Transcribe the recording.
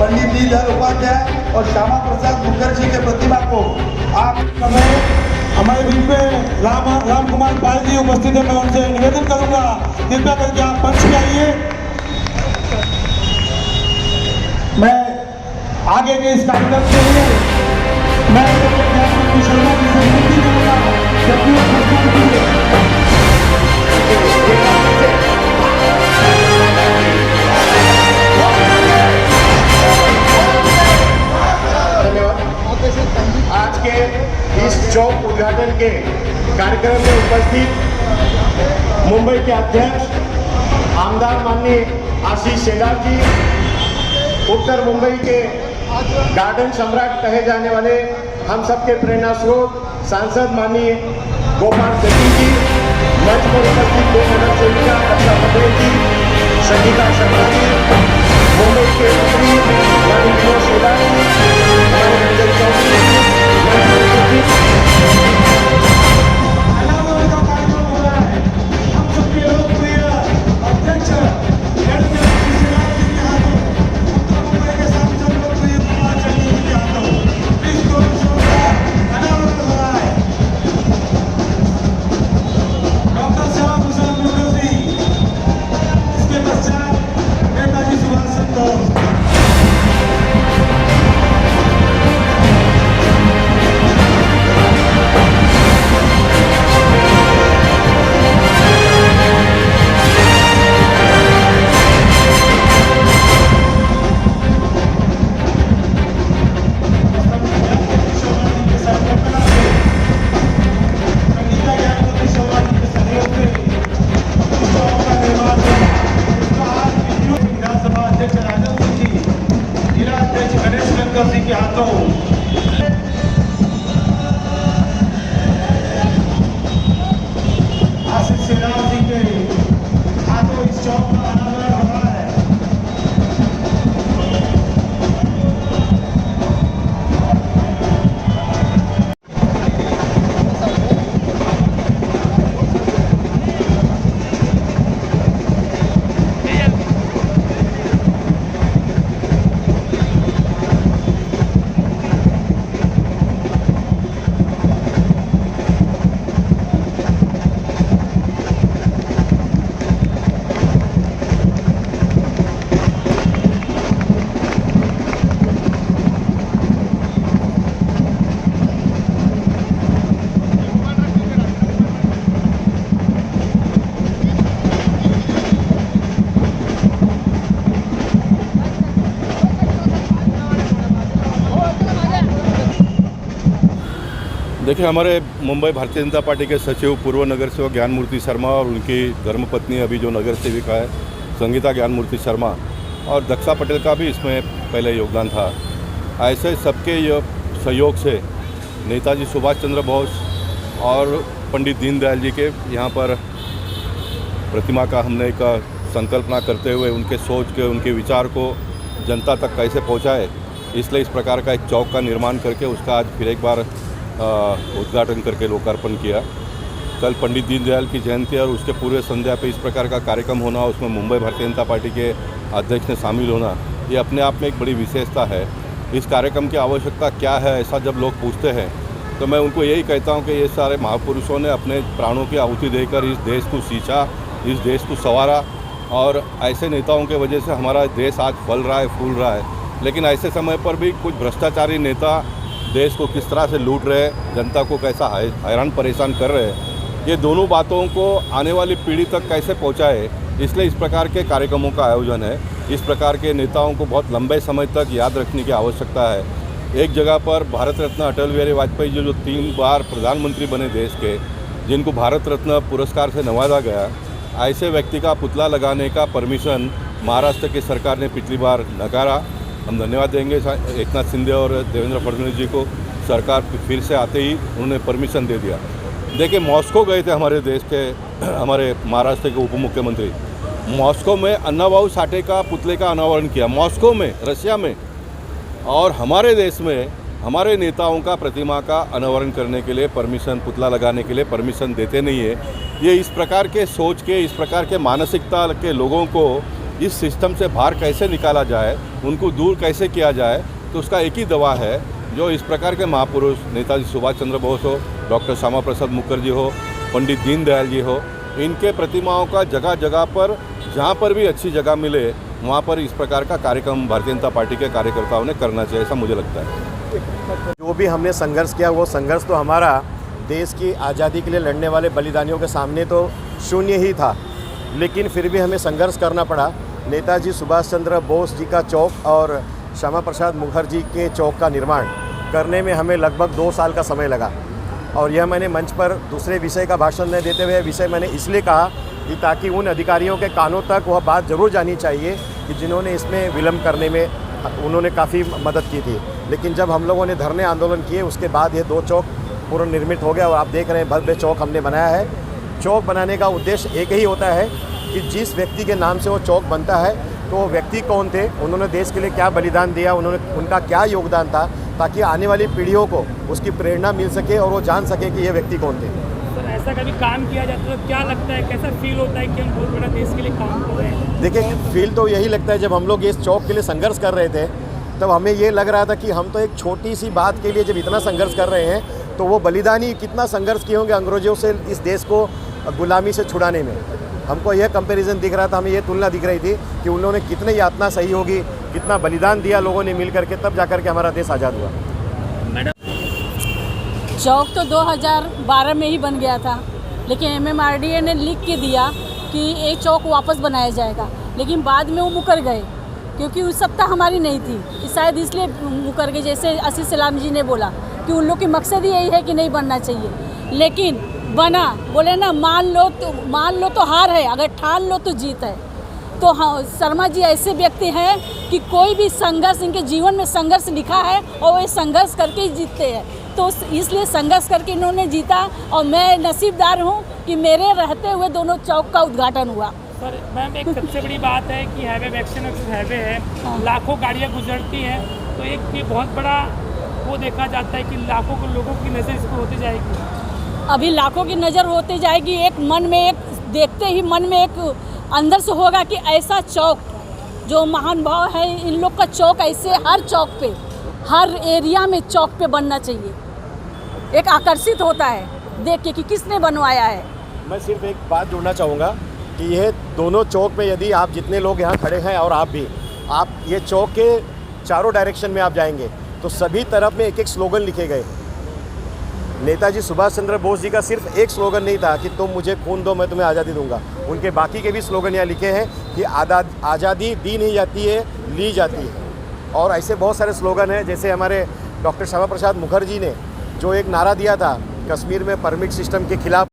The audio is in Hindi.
पंडित दीनदयाल उपाध्याय और श्यामा प्रसाद मुखर्जी के प्रतिमा को आप समय हमारे बीच में राम कुमार पाल जी उपस्थित है। मैं उनसे निवेदन करूंगा कृपया करके आप मंच पे आइए। मैं आगे के इस कार्यक्रम के लिए मैं शर्मा जी से विनती करूंगा जबकि वो प्रस्तुत कीजिए। आज के इस चौक उद्घाटन के कार्यक्रम में उपस्थित मुंबई के अध्यक्ष आमदार माननीय आशीष शेलार जी, उत्तर मुंबई के गार्डन सम्राट कहे जाने वाले हम सबके प्रेरणा स्रोत सांसद माननीय गोपाल शेट्टी जी, मंच पर उपस्थित दो नगर सेविका रक्षा पटेल जी, संगीता शर्मा जी, मुंबई के मंत्री माननीय विनोद शेलार जी, हमारे रंजन चौधरी जी, के हाथों आशीष शेलार जी के हाथों इस चौक का अनावरण हो रहा है। देखिए, हमारे मुंबई भारतीय जनता पार्टी के सचिव पूर्व नगर सेवक ज्ञानमूर्ति शर्मा और उनकी धर्मपत्नी अभी जो नगर सेविका है संगीता ज्ञानमूर्ति शर्मा और दक्षा पटेल का भी इसमें पहले योगदान था। ऐसे सबके सहयोग से नेताजी सुभाष चंद्र बोस और पंडित दीनदयाल जी के यहाँ पर प्रतिमा का हमने एक संकल्पना करते हुए उनके सोच के उनके विचार को जनता तक कैसे पहुँचाए, इसलिए इस प्रकार का एक चौक का निर्माण करके उसका आज फिर एक बार उद्घाटन करके लोकार्पण किया। कल पंडित दीनदयाल की जयंती और उसके पूरे संध्या पे इस प्रकार का कार्यक्रम होना, उसमें मुंबई भारतीय जनता पार्टी के अध्यक्ष ने शामिल होना, ये अपने आप में एक बड़ी विशेषता है। इस कार्यक्रम की आवश्यकता क्या है, ऐसा जब लोग पूछते हैं तो मैं उनको यही कहता हूं कि ये सारे महापुरुषों ने अपने प्राणों की आहुति देकर इस देश को सींचा, इस देश को संवारा और ऐसे नेताओं के वजह से हमारा देश आज फल रहा है, फूल रहा है। लेकिन ऐसे समय पर भी कुछ भ्रष्टाचारी नेता देश को किस तरह से लूट रहे हैं, जनता को कैसा हैरान परेशान कर रहे हैं, ये दोनों बातों को आने वाली पीढ़ी तक कैसे पहुंचाए, इसलिए इस प्रकार के कार्यक्रमों का आयोजन है। इस प्रकार के नेताओं को बहुत लंबे समय तक याद रखने की आवश्यकता है। एक जगह पर भारत रत्न अटल बिहारी वाजपेयी जी जो 3 बार प्रधानमंत्री बने देश के, जिनको भारत रत्न पुरस्कार से नवाजा गया, ऐसे व्यक्ति का पुतला लगाने का परमिशन महाराष्ट्र की सरकार ने पिछली बार नकारा। हम धन्यवाद देंगे एकनाथ शिंदे और देवेंद्र फडणवीस जी को, सरकार फिर से आते ही उन्होंने परमिशन दे दिया। देखिए, मॉस्को गए थे हमारे देश के, हमारे महाराष्ट्र के उप मुख्यमंत्री, मॉस्को में अन्नाभाऊ साठे का पुतले का अनावरण किया, मॉस्को में, रशिया में। और हमारे देश में हमारे नेताओं का प्रतिमा का अनावरण करने के लिए परमिशन, पुतला लगाने के लिए परमिशन देते नहीं है। ये इस प्रकार के सोच के, इस प्रकार के मानसिकता के लोगों को इस सिस्टम से बाहर कैसे निकाला जाए, उनको दूर कैसे किया जाए, तो उसका एक ही दवा है जो इस प्रकार के महापुरुष नेताजी सुभाष चंद्र बोस हो, डॉक्टर श्यामा प्रसाद मुखर्जी हो, पंडित दीनदयाल जी हो, इनके प्रतिमाओं का जगह जगह पर जहाँ पर भी अच्छी जगह मिले वहाँ पर इस प्रकार का कार्यक्रम भारतीय जनता पार्टी के कार्यकर्ताओं ने करना चाहिए, ऐसा मुझे लगता है। जो भी हमने संघर्ष किया वो संघर्ष तो हमारा देश की आज़ादी के लिए लड़ने वाले बलिदानियों के सामने तो शून्य ही था, लेकिन फिर भी हमें संघर्ष करना पड़ा। नेताजी सुभाष चंद्र बोस जी का चौक और श्यामा प्रसाद मुखर्जी के चौक का निर्माण करने में हमें लगभग 2 साल का समय लगा। और यह मैंने मंच पर दूसरे विषय का भाषण न देते हुए विषय मैंने इसलिए कहा कि ताकि उन अधिकारियों के कानों तक वह बात ज़रूर जानी चाहिए कि जिन्होंने इसमें विलम्ब करने में उन्होंने काफ़ी मदद की थी। लेकिन जब हम लोगों ने धरने आंदोलन किए उसके बाद ये 2 चौक पूर्ण निर्मित हो गया और आप देख रहे हैं भव्य चौक हमने बनाया है। चौक बनाने का उद्देश्य एक ही होता है कि जिस व्यक्ति के नाम से वो चौक बनता है तो वो व्यक्ति कौन थे, उन्होंने देश के लिए क्या बलिदान दिया, उनका क्या योगदान था, ताकि आने वाली पीढ़ियों को उसकी प्रेरणा मिल सके और वो जान सके कि ये व्यक्ति कौन थे। सर ऐसा कभी काम किया जाता है तो क्या लगता है, कैसा फील होता है कि हम बहुत बड़ा देश के लिए काम कर रहे हैं? देखिए, फील तो यही लगता है जब हम लोग इस चौक के लिए संघर्ष कर रहे थे तब हमें ये लग रहा था कि हम तो एक छोटी सी बात के लिए जब इतना संघर्ष कर रहे हैं तो वो बलिदानी कितना संघर्ष किए होंगे अंग्रेजों से इस देश को गुलामी से छुड़ाने में। हमको यह कंपैरिजन दिख रहा था, हमें ये तुलना दिख रही थी कि उन्होंने कितने यातना सही होगी, कितना बलिदान दिया लोगों ने मिल करके, तब जाकर के हमारा देश आज़ाद हुआ। चौक तो 2012 में ही बन गया था, लेकिन MMRDA ने लिख के दिया कि ये चौक वापस बनाया जाएगा, लेकिन बाद में वो मुकर गए क्योंकि उस सत्ता हमारी नहीं थी, शायद इसलिए मुकर गए। जैसे आशीष सलाम जी ने बोला कि उन लोग की मकसद ही यही है कि नहीं बनना चाहिए, लेकिन बना। बोले ना मान लो तो हार है, अगर ठान लो तो जीत है। तो हाँ, शर्मा जी ऐसे व्यक्ति हैं कि कोई भी संघर्ष, इनके जीवन में संघर्ष लिखा है और वे संघर्ष करके ही जीतते हैं। तो इसलिए संघर्ष करके इन्होंने जीता और मैं नसीबदार हूँ कि मेरे रहते हुए दोनों चौक का उद्घाटन हुआ। सर मैम, एक सबसे बड़ी बात है कि हाईवे एक्शन हाईवे है, लाखों गाड़ियाँ गुजरती हैं, तो एक ये बहुत बड़ा वो देखा जाता है कि लाखों लोगों की नज़र इस पर होती जाएगी। अभी लाखों की नज़र होती जाएगी, एक मन में एक देखते ही मन में एक अंदर से होगा कि ऐसा चौक जो महान भाव है, इन लोग का चौक ऐसे हर चौक पे, हर एरिया में चौक पे बनना चाहिए। एक आकर्षित होता है देख के कि किसने बनवाया है। मैं सिर्फ एक बात जोड़ना चाहूँगा कि यह दोनों चौक में यदि आप जितने लोग यहाँ खड़े हैं और आप भी, आप ये चौक के चारों डायरेक्शन में आप जाएंगे तो सभी तरफ में एक एक स्लोगन लिखे गए। नेताजी सुभाष चंद्र बोस जी का सिर्फ एक स्लोगन नहीं था कि तुम मुझे खून दो मैं तुम्हें आज़ादी दूंगा, उनके बाकी के भी स्लोगन यहाँ लिखे हैं कि आज़ादी दी नहीं जाती है, ली जाती है। और ऐसे बहुत सारे स्लोगन हैं, जैसे हमारे डॉक्टर श्यामा प्रसाद मुखर्जी ने जो एक नारा दिया था कश्मीर में परमिट सिस्टम के खिलाफ,